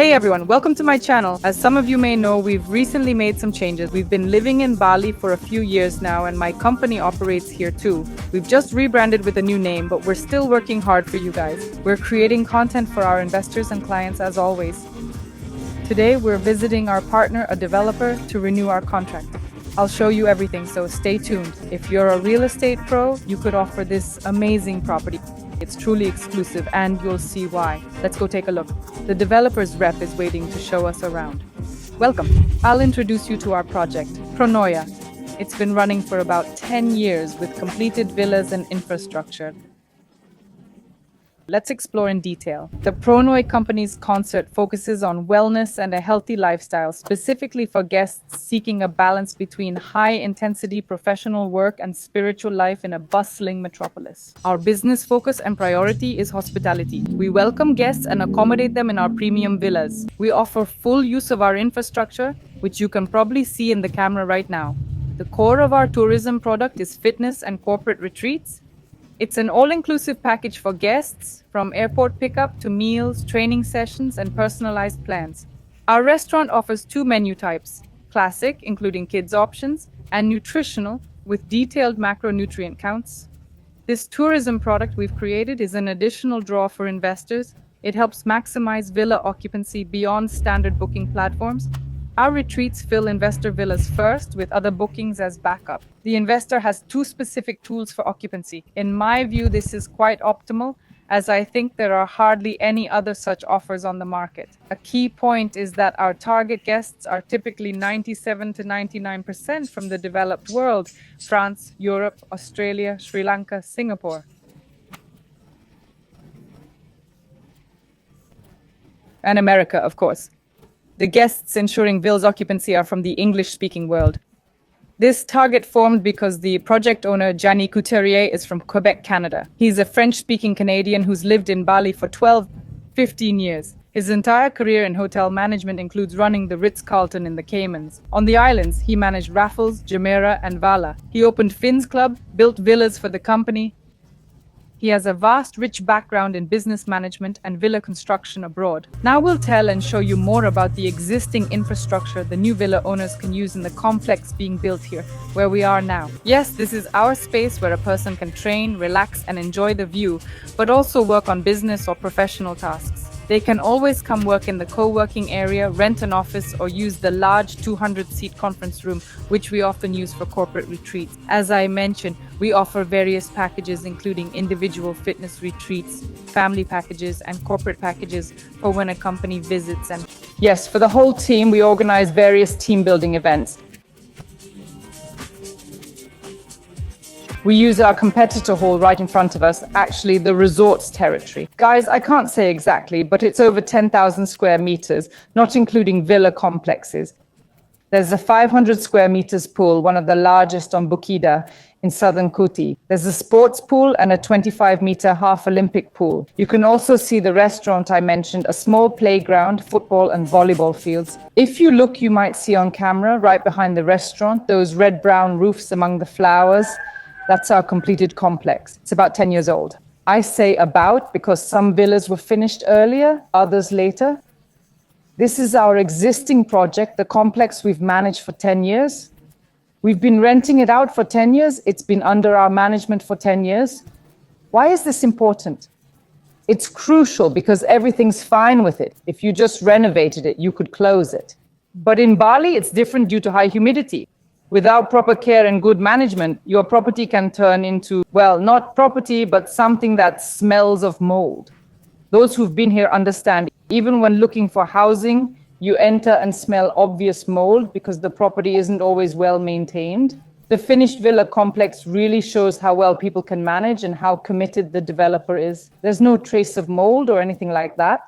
Hey everyone, welcome to my channel. As some of you may know, we've recently made some changes. We've been living in Bali for a few years now and my company operates here too. We've just rebranded with a new name, but we're still working hard for you guys. We're creating content for our investors and clients as always. Today, we're visiting our partner, a developer, to renew our contract. I'll show you everything, so stay tuned. If you're a real estate pro, you could offer this amazing property. It's truly exclusive and you'll see why. Let's go take a look. The developer's rep is waiting to show us around. Welcome. I'll introduce you to our project, Pronoia. It's been running for about 10 years with completed villas and infrastructure. Let's explore in detail. The Pronoia company's concept focuses on wellness and a healthy lifestyle, specifically for guests seeking a balance between high-intensity professional work and spiritual life in a bustling metropolis. Our business focus and priority is hospitality. We welcome guests and accommodate them in our premium villas. We offer full use of our infrastructure, which you can probably see in the camera right now. The core of our tourism product is fitness and corporate retreats. It's an all-inclusive package for guests, from airport pickup to meals, training sessions, and personalized plans. Our restaurant offers two menu types: classic, including kids options, and nutritional, with detailed macronutrient counts. This tourism product we've created is an additional draw for investors. It helps maximize villa occupancy beyond standard booking platforms. Our retreats fill investor villas first, with other bookings as backup. The investor has two specific tools for occupancy. In my view, this is quite optimal, as I think there are hardly any other such offers on the market. A key point is that our target guests are typically 97 to 99% from the developed world: France, Europe, Australia, Sri Lanka, Singapore. And America, of course. The guests ensuring villas occupancy are from the English-speaking world. This target formed because the project owner, Gianni Couturier, is from Quebec, Canada. He's a French-speaking Canadian who's lived in Bali for 15 years. His entire career in hotel management includes running the Ritz Carlton in the Caymans. On the islands, he managed Raffles, Jumeirah, and Vala. He opened Finn's Club, built villas for the company. He has a vast, rich background in business management and villa construction abroad. Now we'll tell and show you more about the existing infrastructure the new villa owners can use in the complex being built here, where we are now. Yes, this is our space where a person can train, relax, and enjoy the view, but also work on business or professional tasks. They can always come work in the co-working area, rent an office, or use the large 200-seat conference room, which we often use for corporate retreats. As I mentioned, we offer various packages, including individual fitness retreats, family packages, and corporate packages for when a company visits. And yes, for the whole team, we organize various team-building events. We use our competitor hall right in front of us, actually the resort's territory. Guys, I can't say exactly, but it's over 10,000 square meters, not including villa complexes. There's a 500 square meters pool, one of the largest on Bukida in southern Kuti. There's a sports pool and a 25-meter half-Olympic pool. You can also see the restaurant I mentioned, a small playground, football and volleyball fields. If you look, you might see on camera, right behind the restaurant, those red-brown roofs among the flowers. That's our completed complex. It's about 10 years old. I say about because some villas were finished earlier, others later. This is our existing project, the complex we've managed for 10 years. We've been renting it out for 10 years. It's been under our management for 10 years. Why is this important? It's crucial because everything's fine with it. If you just renovated it, you could close it. But in Bali, it's different due to high humidity. Without proper care and good management, your property can turn into, well, not property, but something that smells of mold. Those who've been here understand, even when looking for housing, you enter and smell obvious mold because the property isn't always well maintained. The finished villa complex really shows how well people can manage and how committed the developer is. There's no trace of mold or anything like that.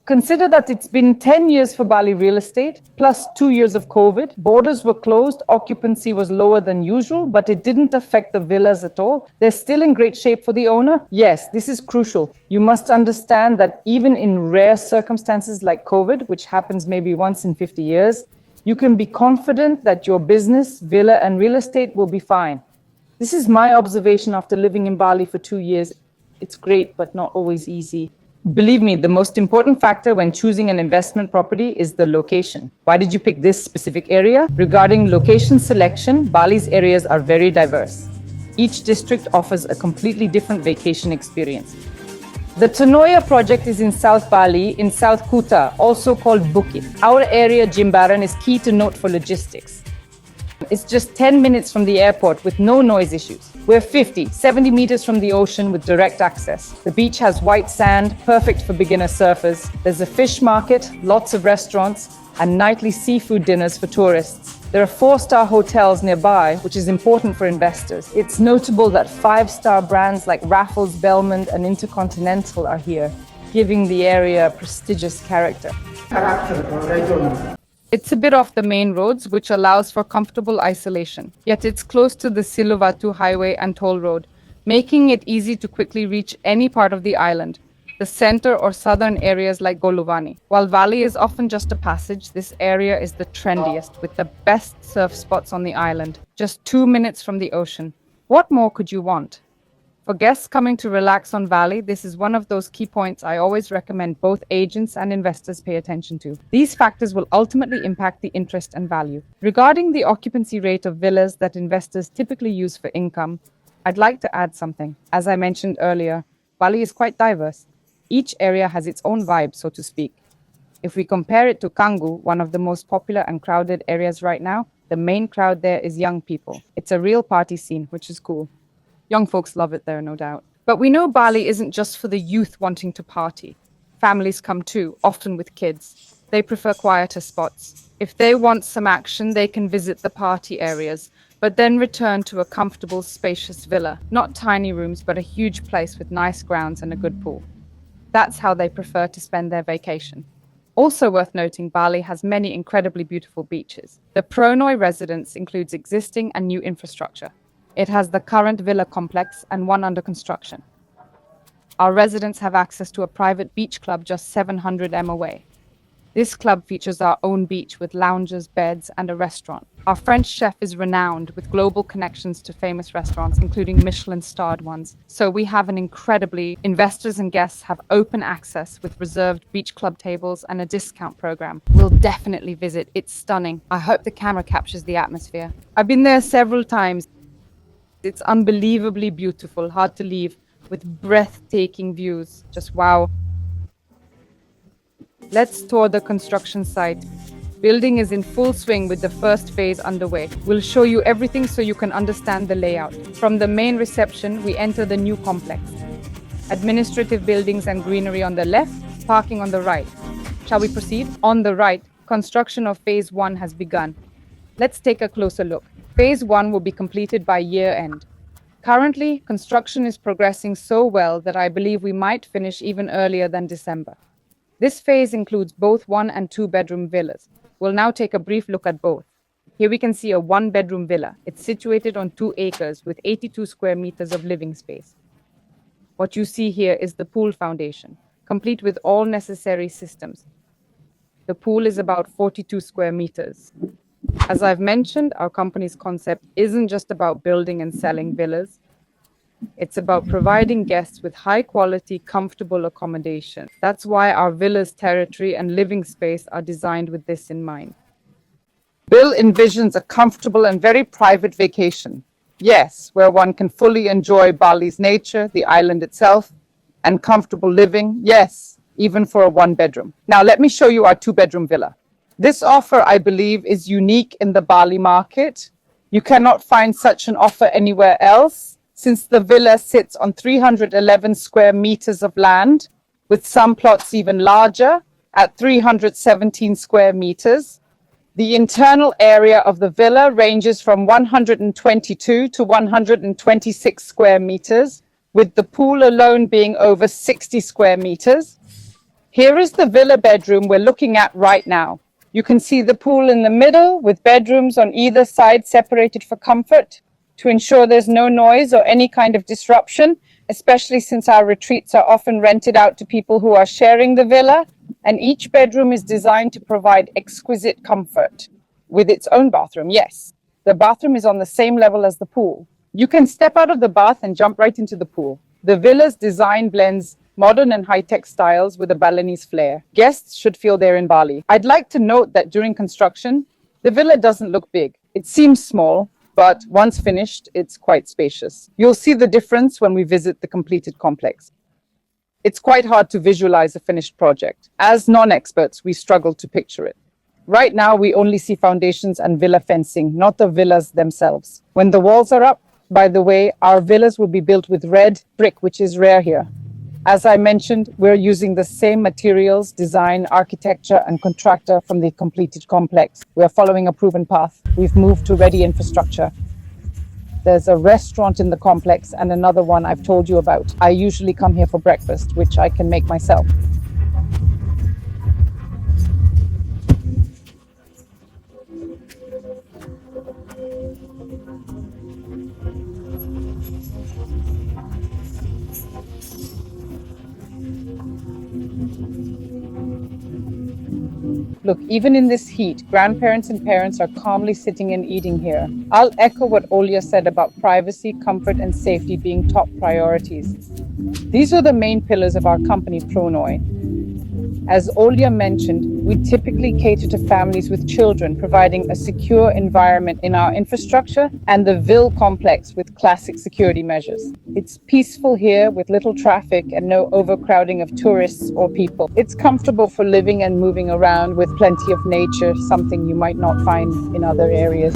Consider that it's been 10 years for Bali real estate, plus 2 years of COVID. Borders were closed, occupancy was lower than usual, but it didn't affect the villas at all. They're still in great shape for the owner. Yes, this is crucial. You must understand that even in rare circumstances like COVID, which happens maybe once in 50 years, you can be confident that your business, villa, and real estate will be fine. This is my observation after living in Bali for 2 years. It's great, but not always easy. Believe me, the most important factor when choosing an investment property is the location. Why did you pick this specific area? Regarding location selection, Bali's areas are very diverse. Each district offers a completely different vacation experience. The Pronoia project is in South Bali, in South Kuta, also called Bukit. Our area, Jimbaran, is key to note for logistics. It's just 10 minutes from the airport with no noise issues. We're 50, 70 meters from the ocean with direct access. The beach has white sand, perfect for beginner surfers. There's a fish market, lots of restaurants, and nightly seafood dinners for tourists. There are 4-star hotels nearby, which is important for investors. It's notable that 5-star brands like Raffles, Belmond, and Intercontinental are here, giving the area a prestigious character. It's a bit off the main roads, which allows for comfortable isolation. Yet it's close to the Siluvatu highway and toll road, making it easy to quickly reach any part of the island, the center or southern areas like Goluvani. While Valley is often just a passage, this area is the trendiest, with the best surf spots on the island, just 2 minutes from the ocean. What more could you want? For guests coming to relax on Valley, this is one of those key points I always recommend both agents and investors pay attention to. These factors will ultimately impact the interest and value. Regarding the occupancy rate of villas that investors typically use for income, I'd like to add something. As I mentioned earlier, Bali is quite diverse. Each area has its own vibe, so to speak. If we compare it to Canggu, one of the most popular and crowded areas right now, the main crowd there is young people. It's a real party scene, which is cool. Young folks love it there, no doubt. But we know Bali isn't just for the youth wanting to party. Families come too, often with kids. They prefer quieter spots. If they want some action, they can visit the party areas, but then return to a comfortable, spacious villa. Not tiny rooms, but a huge place with nice grounds and a good pool. That's how they prefer to spend their vacation. Also worth noting, Bali has many incredibly beautiful beaches. The Pronoia residence includes existing and new infrastructure. It has the current villa complex and one under construction. Our residents have access to a private beach club just 700 m away. This club features our own beach with lounges, beds, and a restaurant. Our French chef is renowned with global connections to famous restaurants, including Michelin-starred ones. So we have investors and guests have open access with reserved beach club tables and a discount program. We'll definitely visit. It's stunning. I hope the camera captures the atmosphere. I've been there several times. It's unbelievably beautiful, hard to leave, with breathtaking views. Just wow. Let's tour the construction site. Building is in full swing with the first phase underway. We'll show you everything so you can understand the layout. From the main reception, we enter the new complex. Administrative buildings and greenery on the left, parking on the right. Shall we proceed? On the right, construction of phase 1 has begun. Let's take a closer look. Phase 1 will be completed by year end. Currently, construction is progressing so well that I believe we might finish even earlier than December. This phase includes both 1 and 2 bedroom villas. We'll now take a brief look at both. Here we can see a 1-bedroom villa. It's situated on 2 acres with 82 square meters of living space. What you see here is the pool foundation, complete with all necessary systems. The pool is about 42 square meters. As I've mentioned, our company's concept isn't just about building and selling villas. It's about providing guests with high-quality, comfortable accommodation. That's why our villa's territory and living space are designed with this in mind. Bill envisions a comfortable and very private vacation. Yes, where one can fully enjoy Bali's nature, the island itself, and comfortable living. Yes, even for a 1-bedroom. Now, let me show you our 2-bedroom villa. This offer, I believe, is unique in the Bali market. You cannot find such an offer anywhere else, since the villa sits on 311 square meters of land, with some plots even larger, at 317 square meters. The internal area of the villa ranges from 122 to 126 square meters, with the pool alone being over 60 square meters. Here is the villa bedroom we're looking at right now. You can see the pool in the middle with bedrooms on either side separated for comfort to ensure there's no noise or any kind of disruption, especially since our retreats are often rented out to people who are sharing the villa, and each bedroom is designed to provide exquisite comfort with its own bathroom. Yes, the bathroom is on the same level as the pool. You can step out of the bath and jump right into the pool. The villa's design blends modern and high-tech styles with a Balinese flair. Guests should feel they're in Bali. I'd like to note that during construction, the villa doesn't look big. It seems small, but once finished, it's quite spacious. You'll see the difference when we visit the completed complex. It's quite hard to visualize a finished project. As non-experts, we struggle to picture it. Right now, we only see foundations and villa fencing, not the villas themselves. When the walls are up, by the way, our villas will be built with red brick, which is rare here. As I mentioned, we're using the same materials, design, architecture, and contractor from the completed complex. We're following a proven path. We've moved to ready infrastructure. There's a restaurant in the complex and another one I've told you about. I usually come here for breakfast, which I can make myself. Look, even in this heat, grandparents and parents are calmly sitting and eating here. I'll echo what Olia said about privacy, comfort, and safety being top priorities. These are the main pillars of our company, Pronoia. As Olia mentioned, we typically cater to families with children, providing a secure environment in our infrastructure and the Ville complex with classic security measures. It's peaceful here with little traffic and no overcrowding of tourists or people. It's comfortable for living and moving around with plenty of nature, something you might not find in other areas.